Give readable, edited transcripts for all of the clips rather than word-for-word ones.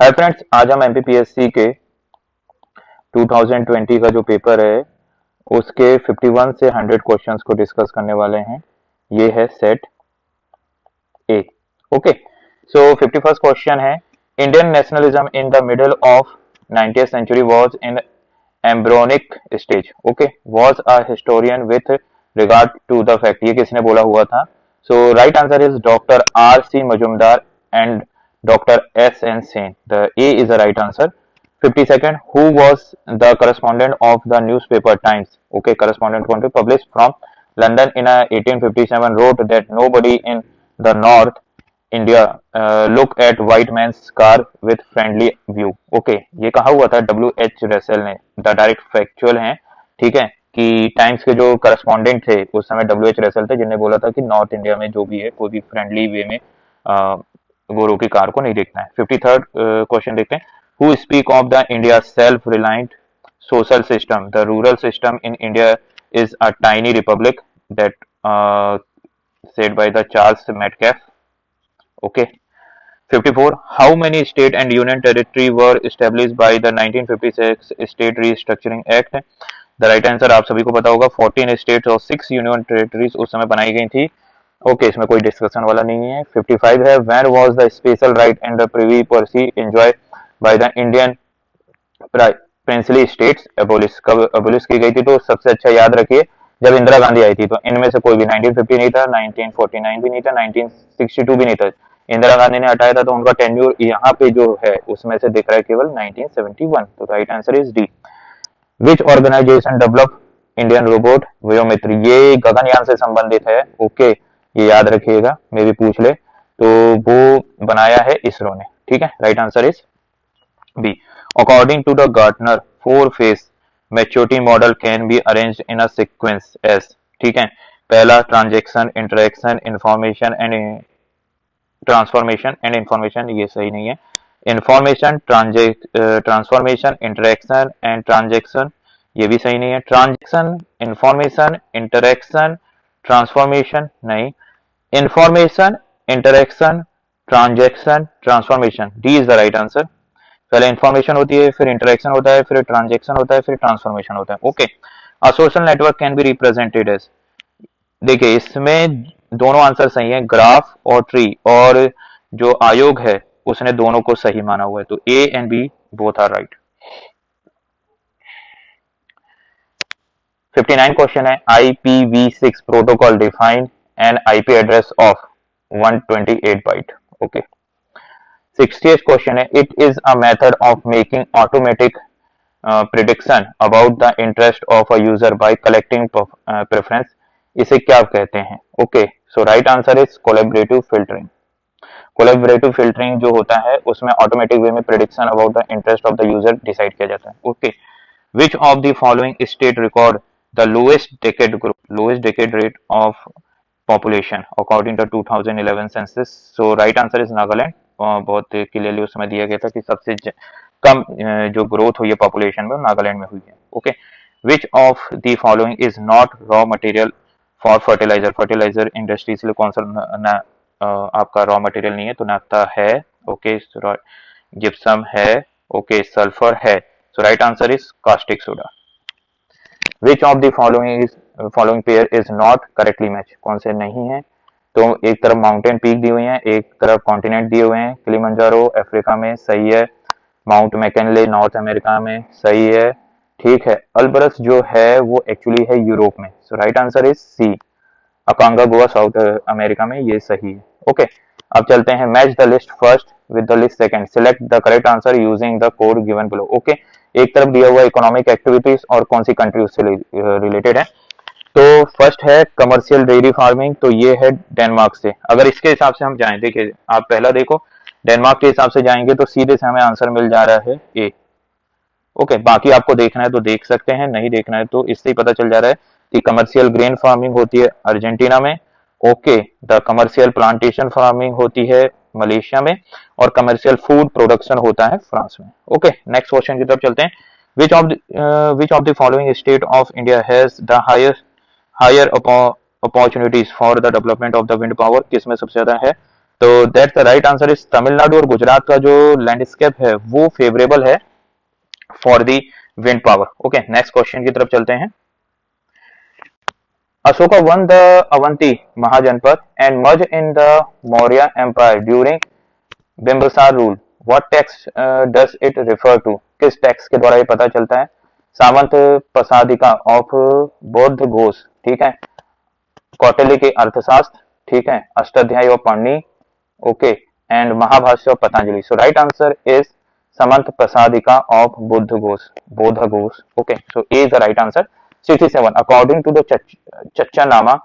Hi friends, आज हम MPPSC के 2020 का जो पेपर है उसके 51 से 100 क्वेश्चंस को डिस्कस करने वाले हैं। ये है set A. Okay, so 51st question है, Indian nationalism in the middle of 19th century was in embryonic stage. Okay, was a historian with regard to the fact. ये किसने बोला हुआ था? So right answer is doctor R C Majumdar and doctor S N Sen. The A is the right answer. 52nd, who was the correspondent of the newspaper Times? Okay, correspondent कौन थे? Published from London in 1857 wrote that nobody in the North India look at white man's car with friendly view. Okay, ये कहा हुआ था W H wrestle ने। The direct factual है, ठीक है, कि टाइम्स के जो करस्पॉन्डेंट थे उस समय डब्ल्यू एच रेसल थे, जिन्हें बोला था कि नॉर्थ इंडिया में जो भी है कोई भी फ्रेंडली वे में गोरों की कार को नहीं देखना है। 53rd क्वेश्चन देखते हैं, who speak of the India self-reliant social system. The rural system in India is a tiny republic that said by the Charles Metcalfe. Okay. 54. How many state and union territory were established by the 1956 State Restructuring Act? The right answer आप सभी को पता होगा, 14 states और 6 union territories उस समय बनाई गई थी। ओके, इसमें कोई डिस्कशन वाला नहीं है। 55 है, when was the special right and the privy purse enjoyed by the Indian princely states abolish? कब एबोलिश की गई थी? तो सबसे अच्छा याद रखिए, जब इंदिरा गांधी आई थी। तो इनमें से कोई भी 1950 नहीं था, 1949 भी नहीं था, 1962 भी नहीं था। इंदिरा गांधी ने हटाया था, तो उनका टेन्यूर यहाँ पे जो है उसमें से दिख रहा है केवल 1971। तो right answer is D. Which organization develop Indian robot Vyommitra? ये गगनयान से संबंधित है। ओके, ये याद रखिएगा, मे भी पूछ ले। तो वो बनाया है इसरो ने, ठीक है। Right answer is B. According to the Gartner, four-phase maturity model can be arranged in a sequence as, ठीक है, पहला transaction, interaction, information and transformation and information, ये सही नहीं है। Information, transformation, interaction and transaction, ये भी सही नहीं है। ट्रांजेक्शन, इंफॉर्मेशन, इंटरेक्शन, ट्रांसफॉर्मेशन नहीं। Information, interaction, transaction, transformation, D is the right answer. पहले इंफॉर्मेशन होती है, फिर इंटरेक्शन होता है, फिर ट्रांजेक्शन होता है, फिर ट्रांसफॉर्मेशन होता है। Okay, a social network can be represented as, देखिए इसमें दोनों आंसर सही है, ग्राफ और ट्री, और जो आयोग है उसने दोनों को सही माना हुआ है, तो A and B both are right. 59 question है, IPv6 protocol define an IP address of 128 byte. Okay. 60th question है, it is a method of making automatic prediction about the interest of a user by collecting preference, इसे क्या कहते हैं? Okay, so right answer is collaborative filtering. Collaborative filtering जो होता है उसमें automatic way में prediction about the interest of the user decide किया जाता है। Okay, which of the following state record the lowest decade rate of population according to 2011 census? So right answer is Nagaland. बहुत clearly उस समय दिया गया था कि सबसे कम जो ग्रोथ हुई है पॉपुलेशन में नागालैंड में हुई है। Okay, which of the following is not raw material for fertiliser? Fertiliser industry के लिए कौन सा आपका रॉ मटेरियल नहीं है? तो नाफ्ता है, ओके, जिप्सम है, ओके, सल्फर है। So right answer is caustic soda. Which of the following pair is not correctly match? कौन से नहीं है? तो एक तरफ माउंटेन पीक दी हुई है, एक तरफ कॉन्टिनेंट दिए हुए हैं। किलिमंजारो अफ्रीका में, सही है। माउंट मैकनले नॉर्थ अमेरिका में, सही है। ठीक है, अल्बरस जो है वो एक्चुअली है यूरोप में, so right answer is C. Aconcagua South America में, ये सही है। ओके, अब चलते हैं, match the list first with the list second, select the correct answer using the code given below. Okay, एक तरफ दिया हुआ इकोनॉमिक एक्टिविटीज और कौन सी कंट्री उससे रिलेटेड है। तो फर्स्ट है कमर्शियल डेयरी फार्मिंग, तो ये है डेनमार्क से। अगर इसके हिसाब से हम जाएं, देखिए आप पहला देखो, डेनमार्क के हिसाब से जाएंगे तो सीधे से हमें आंसर मिल जा रहा है ए। ओके, बाकी आपको देखना है तो देख सकते हैं, नहीं देखना है तो इससे ही पता चल जा रहा है कि कमर्शियल ग्रेन फार्मिंग होती है अर्जेंटीना में। Okay, the commercial plantation farming होती है मलेशिया में, और कमर्शियल फूड प्रोडक्शन होता है फ्रांस में। ओके, नेक्स्ट क्वेश्चन की तरफ चलते हैं। Which of the following state of India has the higher opportunities for the development of the wind power? किसमें सबसे ज्यादा है? तो that the right answer is Tamil Nadu और गुजरात का जो लैंडस्केप है वो फेवरेबल है for the wind power. Okay, next question की तरफ चलते हैं। Ashoka won the Avanti mahajanapada and merge in the Maurya empire during Bimbisara rule. What text does it refer to? किस टेक्स्ट के द्वारा ये पता चलता है? सामंत प्रसादिका ऑफ बौद्ध घोष, ठीक है, कौटिल्य के अर्थशास्त्र, ठीक है, Ashtadhyayi of Panini, okay, and Mahabhashya of Patanjali. So right answer is Samanta Prasadika of Buddha Ghosh, Bodh Ghosh. Okay, so A is the right answer. 67 according to the Chachnama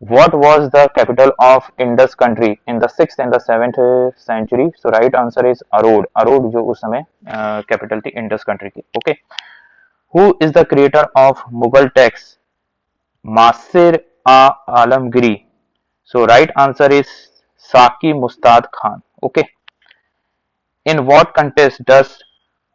what was the capital of Indus country in the 6th and the 7th century? So right answer is Arod। Around जो उस समय capital थी Indus country की। Okay, who is the creator of Mughal text Masir Alamgiri? So right answer is Saki Mustad Khan। Okay, in what contest does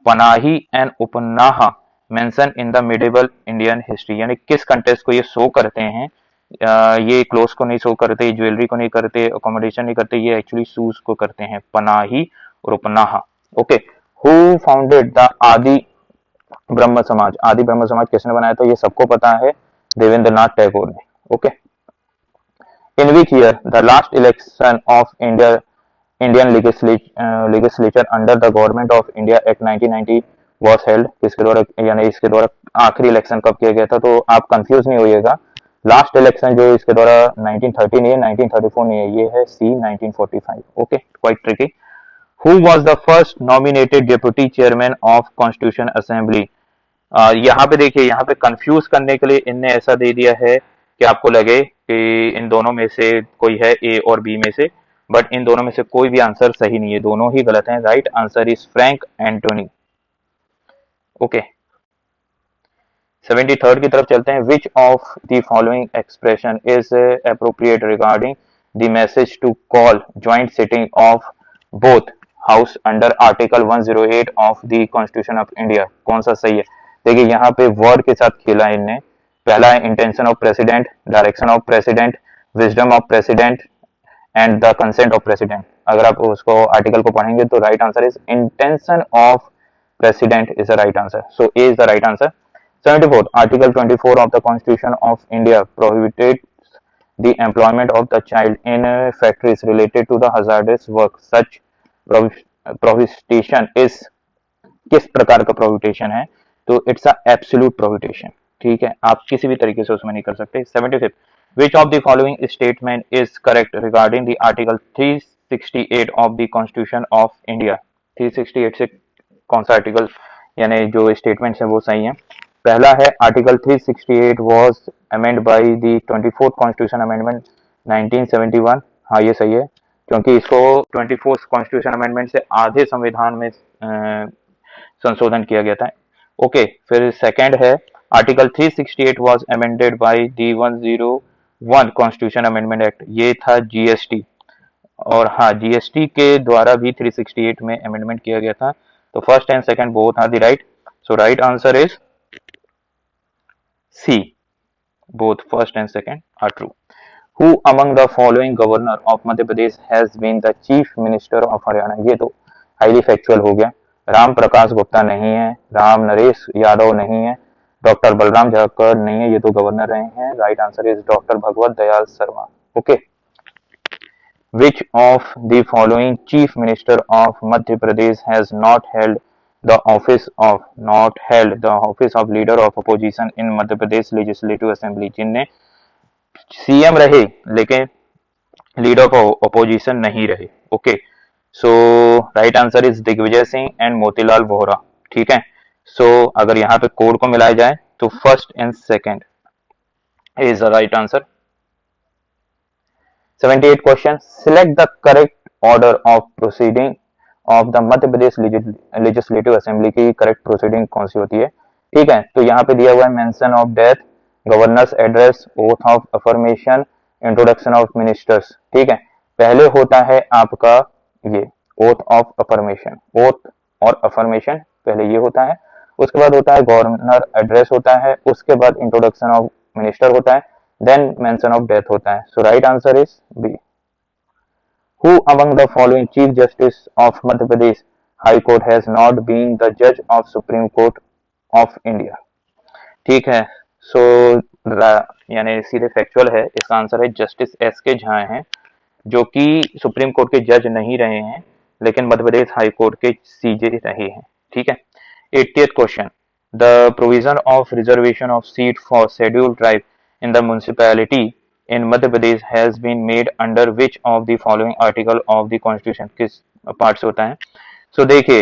Panahi and Upanaha mention in the medieval Indian history? यानी किस contest को ये show करते हैं? ये cloth को नहीं show करते, ज्वेलरी को नहीं करते, अकोमोडेशन नहीं करते, ये एक्चुअली शूज को करते हैं, पनाही और upanaha. Okay, who founded the आदि ब्रह्म समाज? आदि ब्रह्म समाज किसने बनाया था? ये सबको पता है, देवेंद्रनाथ टैगोर ने। Okay, in which year the last election of Indian legislature under the government of India act 1990 was held? किसके द्वारा, यानी इसके द्वारा आखिरी इलेक्शन कब किया गया था? तो आप कंफ्यूज नहीं होइएगा, लास्ट इलेक्शन जो इसके द्वारा 1930 नहीं है, 1934 नहीं है, ये है सी 1945। Okay, quite tricky. Who was the first nominated deputy chairman of constitution assembly? यहाँ पे देखिए, यहाँ पे कंफ्यूज करने के लिए इनने ऐसा दे दिया है कि आपको लगे कि इन दोनों में से कोई है, ए और बी में से, बट इन दोनों में से कोई भी आंसर सही नहीं है, दोनों ही गलत हैं। Right answer is Frank Anthony. Okay, 73rd की तरफ चलते हैं। Which of the following expression is appropriate regarding the message to call joint sitting of both house under article 108 of the constitution of India? कौन सा सही है? देखिए, यहाँ पे वर्ड के साथ खेला इनने। पहला है intention of president, direction of president, wisdom of president and the consent of president. अगर आप उसको आर्टिकल को पढ़ेंगे तो right answer is intention of president is the right answer. So A is the right answer. 74 Article 24 of the Constitution of India prohibited the employment of the child in factories related to the hazardous work. Such prohibition is किस प्रकार का prohibition है? तो it's a absolute prohibition। ठीक है, आप किसी भी तरीके से उसमें नहीं कर सकते। 75 Which of the following statement is correct regarding the Article 368 of the Constitution of India? 368 से कौन सा आर्टिकल, यानी जो स्टेटमेंट्स हैं वो सही हैं? पहला है article 368 was amend by the 24th constitution amendment 1971। हाँ, ये सही है, क्योंकि इसको 24th कॉन्स्टिट्यूशन अमेंडमेंट से आधे संविधान में संशोधन किया गया था। ओके, फिर सेकंड है article 368 was amended by the 101 constitution amendment act, ये था जीएसटी। और हाँ, जीएसटी के द्वारा भी 368 में अमेंडमेंट किया गया था। तो first and second both are the right. So right answer is C. Both first and second are true. Who among the following governor of Madhya Pradesh has been the chief minister of Haryana? ये तो highly factual हो गया। राम प्रकाश गुप्ता नहीं है, राम नरेश यादव नहीं है, doctor Balram झारकर नहीं है, ये तो गवर्नर रहे हैं। Right answer is doctor Bhagwat Dayal Sharma. Okay, which of the following chief minister of Madhya Pradesh has not held the office of leader of opposition in Madhya Pradesh Legislative Assembly? जिनने सीएम रहे लेकिन leader of opposition नहीं रहे। Okay, so right answer is Digvijay Singh and Motilal Vohra. ठीक है, सो अगर यहाँ पे कोड को मिलाया जाए तो first and second is the right answer. 78 question, select the correct order of proceeding of the Madhya Pradesh legislative assembly की करेक्ट प्रोसीडिंग कौन सी होती है? ठीक है, तो यहाँ पे दिया हुआ है mention of death, governors address, oath of affirmation, introduction of ministers. ठीक है, पहले होता है आपका ये ओथ ऑफ अफर्मेशन, ओथ और अफर्मेशन पहले ये होता है, उसके बाद होता है गवर्नर एड्रेस होता है, उसके बाद इंट्रोडक्शन ऑफ मिनिस्टर होता है, देन मेंशन ऑफ डेथ होता है। So right answer is B. Who among the following Chief Justice of Madhya Pradesh High Court has not been the judge of Supreme Court of India? ठीक है, सो यानी सीधे factual है, इसका answer है justice S के झा हैं, जो कि सुप्रीम कोर्ट के जज नहीं रहे हैं लेकिन मध्य प्रदेश हाई कोर्ट के सीजे रहे हैं। ठीक है। 80th question, the provision of reservation of seat for scheduled tribe in the municipality in Madhya Pradesh has been made under which of the following article of the constitution, किस पार्ट से होता है? सो देखिए,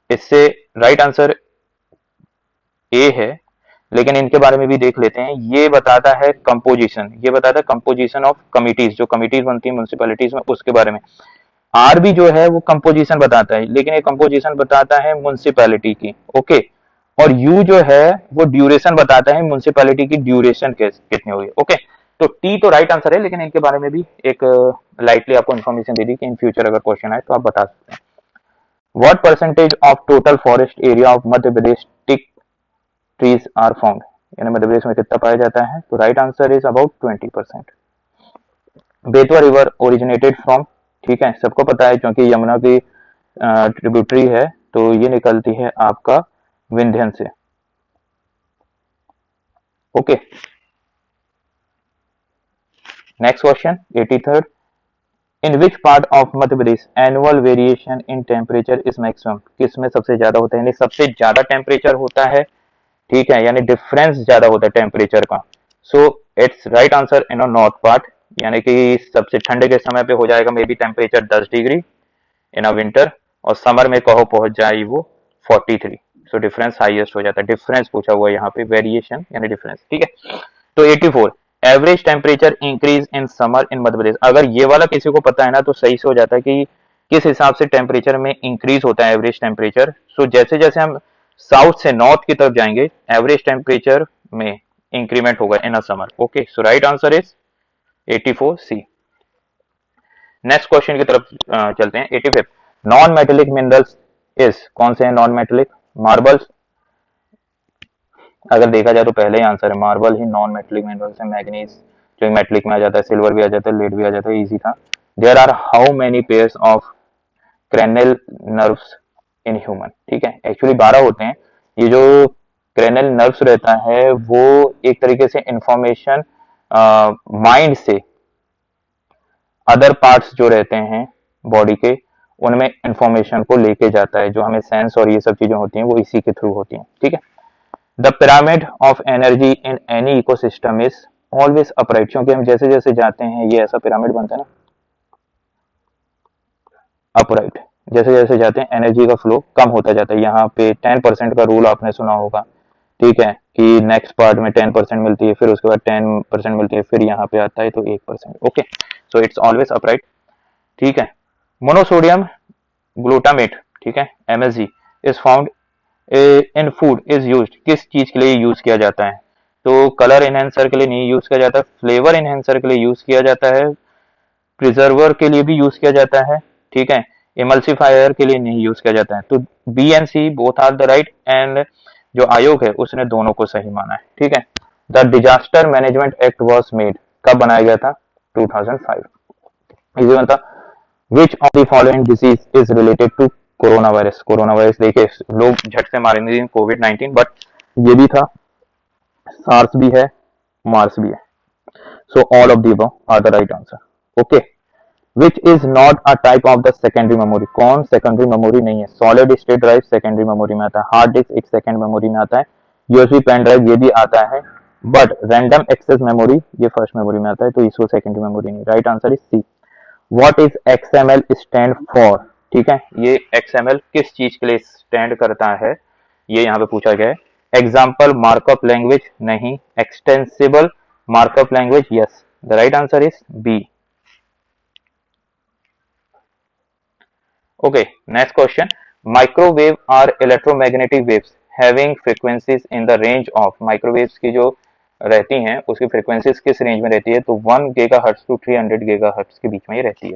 इससे राइट आंसर ए है, लेकिन इनके बारे में भी देख लेते हैं। ये बताता है कंपोजिशन, ये बताता है कंपोजिशन ऑफ कमिटीज, जो कमिटीज बनती है म्युनिसिपैलिटीज में उसके बारे में। आर भी जो है वो कंपोजिशन बताता है, लेकिन ये कंपोजिशन बताता है म्युनिसिपैलिटी की। ओके, और यू जो है वो ड्यूरेशन बताता है म्युनिसिपैलिटी की ड्यूरेशन कितनी होगी। ओके, तो टी तो राइट आंसर है, लेकिन इनके बारे में भी एक लाइटली आपको इन्फॉर्मेशन दे दी कि इन फ्यूचर अगर क्वेश्चन आए तो आप बता सकते हैं। What percentage of total forest area of Madhya Pradesh teak trees are found, यानी मध्य प्रदेश में कितना पाया जाता है? तो right answer is about 20%। Betwa river originated from, ठीक है, सबको पता है क्योंकि यमुना की ट्रिब्यूटरी है, तो ये निकलती है आपका विंध्यन से। Okay, next question 83rd, in which part of Madhya Pradesh annual variation in temperature is maximum, किसमें सबसे ज्यादा होता है, यानी सबसे ज्यादा टेम्परेचर होता है, ठीक है, यानी डिफरेंस ज्यादा होता है टेम्परेचर का। So it's right answer in north part, यानी कि सबसे ठंडे के समय पे हो जाएगा may be temperature 10 degree in a winter, और समर में कहो पहुंच जाए वो 43। सो डिफरेंस हाईएस्ट हो जाता है, डिफरेंस पूछा हुआ है यहाँ पे, वेरिएशन यानी डिफरेंस। ठीक है, तो 84, average temperature increase in summer in Madhya Pradesh. अगर ये वाला किसी को पता है ना तो सही से हो जाता है कि किस हिसाब से टेम्परेचर में इंक्रीज होता है एवरेज टेम्परेचर। सो जैसे जैसे हम साउथ से नॉर्थ की तरफ जाएंगे एवरेज टेम्परेचर में इंक्रीमेंट होगा in a summer. Okay, so right answer is 84 C. Next question की तरफ चलते हैं। 85, नॉन मेटेलिक मिनरल्स इज, कौन से हैं नॉन मेटेलिक? मार्बल्स, अगर देखा जाए तो पहले ही आंसर है मार्बल ही नॉन मेटेलिक मिनरल्स है। मैग्नीज जो मेटेलिक में आ जाता है, सिल्वर भी आ जाता है, लेड भी आ जाता है, इजी था। There are how many pairs of cranial nerves in human, ठीक है, एक्चुअली 12 होते हैं। ये जो क्रेनल नर्व्स रहता है वो एक तरीके से इंफॉर्मेशन माइंड से अदर पार्ट्स जो रहते हैं बॉडी के, उनमें इंफॉर्मेशन को लेके जाता है। जो हमें सेंस और ये सब चीजें होती हैं वो इसी के थ्रू होती हैं। ठीक है, the pyramid of energy in any ecosystem is always upright, क्योंकि हम जैसे जैसे जाते हैं ये ऐसा पिरामिड बनता है ना, अपराइट। जैसे जैसे जाते हैं एनर्जी का फ्लो कम होता जाता है। यहाँ पे 10% का रूल आपने सुना होगा, ठीक है, कि नेक्स्ट पार्ट में 10% मिलती है, फिर उसके बाद 10% मिलती है, फिर यहाँ पे आता है तो 1%। Okay, so it's always upright. ठीक है, मोनोसोडियम ग्लूटामेट, ठीक है, MSG is found in food is used, किस चीज के लिए यूज किया जाता है? तो कलर इनहेंसर के लिए नहीं यूज किया जाता, फ्लेवर इनहेंसर के लिए यूज किया जाता है, प्रिजर्वर के लिए भी यूज किया जाता है, ठीक है, इमल्सिफायर के लिए नहीं यूज किया जाता है। तो B and C both are the right, and जो आयोग है उसने दोनों को सही माना है। ठीक है, the disaster management act was made, कब बनाया गया था? 2005। इजी बनता, which of the following disease is related to corona virus? Corona virus देखिए लोग झट से मारेंगे कोविड-19, बट ये भी था, सार्स भी है, मार्स भी है। So all of the above are the right answer. Okay, which is not a type of the secondary memory? कौन सेकेंडरी मेमोरी नहीं है? Solid state drive secondary memory में आता है, हार्ड डिस्क एक सेकेंड मेमोरी में आता है, यूएसबी पेन ड्राइव ये भी आता है, बट रैंडम एक्सेस मेमोरी ये फर्स्ट मेमोरी में आता है, तो इसको सेकेंडरी मेमोरी नहीं। Right answer is C. What is XML stand for? ठीक है, ये XML किस चीज के लिए स्टैंड करता है, ये यहाँ पे पूछा गया है। एग्जाम्पल मार्कअप लैंग्वेज नहीं, extensible markup language yes. The right answer is B. Okay, next question. Microwave are electromagnetic waves having frequencies in the range of, microwaves की जो रहती हैं उसकी फ्रीक्वेंसीज किस रेंज में रहती है? तो 1 GHz टू 300 GHz के बीच में ही रहती है।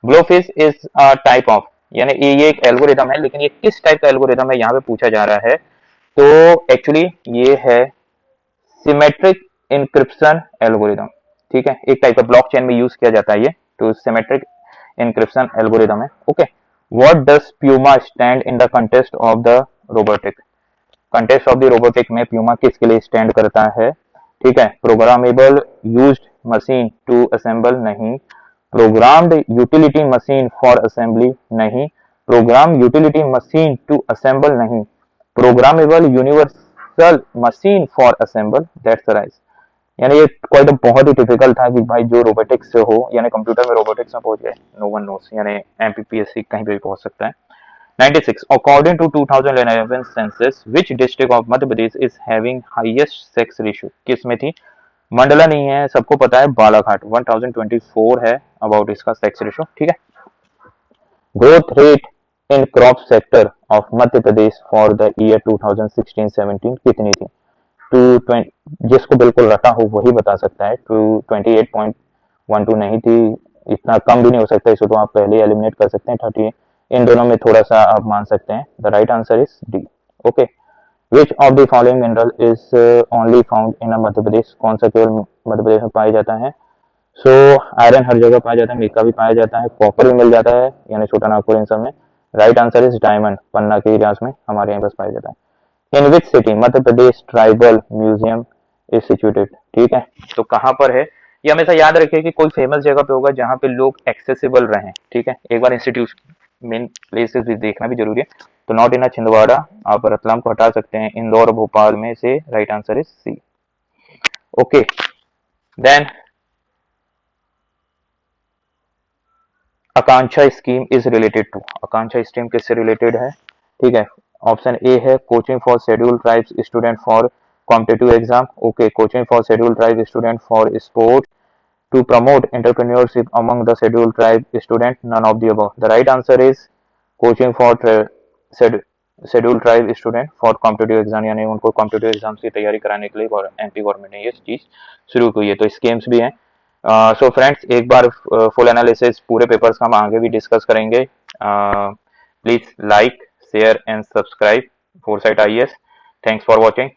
Blowfish is a type of, यानी ये एक एल्गोरिथम है, लेकिन ये किस टाइप का एल्गोरिथम है यहाँ पे पूछा जा रहा है। तो एक्चुअली ये है सिमेट्रिक इंक्रिप्शन एल्गोरिथम, ठीक है, एक टाइप का ब्लॉकचेन में यूज किया जाता है ये। टू सिमेट्रिक इंक्रिप्शन एल्गोरिदम है। Okay, what does PUMA stand in the contest of the robotic? Contest of the robotic में प्यूमा किसके लिए स्टैंड करता है? ठीक है, programmable used machine to assemble नहीं, programmed utility machine for assembly नहीं, program utility machine to assemble नहीं, programmable universal machine for assemble, that's right. यानी ये क्वाइट बहुत ही टिपिकल था कि भाई जो रोबोटिक्स से हो, यानी कंप्यूटर में रोबोटिक्स में पहुंच गए, नो वन नोस, यानी एमपीपीएससी कहीं पे भी पहुंच सकता है। 96. According to 2011 census, which district of Madhya Pradesh is having highest sex ratio? किस में थी? मंडला नहीं है, सबको पता है बालाघाट 1024 है अबाउट इसका सेक्स रेशो। ठीक है, growth rate in crop sector of Madhya Pradesh for the year 2016-17 कितनी थी? जिसको बिल्कुल रटा हो वही बता सकता है। 28.12 नहीं थी, इतना कम भी नहीं हो सकता, इसको तो आप पहले एलिमिनेट कर सकते हैं। 38, इन दोनों में थोड़ा सा आप मान सकते हैं। The right answer is D. Okay, which of the following mineral is only found in Madhya Pradesh? कौन सा केवल मध्य प्रदेश में पाया जाता है? सो आयरन हर जगह पाया जाता है, मिका भी पाया जाता है, कॉपर भी मिल जाता है, यानी छोटा नागपुर इन सब में। Right answer is diamond, Panna के इतिहास में हमारे यहाँ पास पाया जाता है। In which city Madhya Pradesh tribal museum is situated? ठीक है, तो कहाँ पर है ये हमेशा याद रखिए कि कोई फेमस जगह पे होगा जहाँ पे लोग एक्सेसिबल रहें। ठीक है, एक बार इंस्टीट्यूशन मेन प्लेसेस भी देखना भी जरूरी है। तो नॉट इन छिंदवाड़ा, आप रतलाम को हटा सकते हैं, इंदौर भोपाल में से right answer is C. Okay, then Aakanksha scheme is related to? Aakanksha scheme किससे रिलेटेड है? ठीक है, ऑप्शन ए है coaching for scheduled tribes student for competitive exam. Okay, coaching for scheduled tribe student for sport, to promote entrepreneurship among the scheduled tribe student, none of the above. The right answer is coaching for scheduled tribe student for competitive exam, यानी उनको competitive exams की तैयारी कराने के लिए MP government ने ये चीज शुरू की है। तो स्कीम्स भी हैं। सो फ्रेंड्स, एक बार फुल एनालिसिस पूरे पेपर्स का हम आगे भी डिस्कस करेंगे। Please like, share and subscribe foresight IAS. Thanks for watching.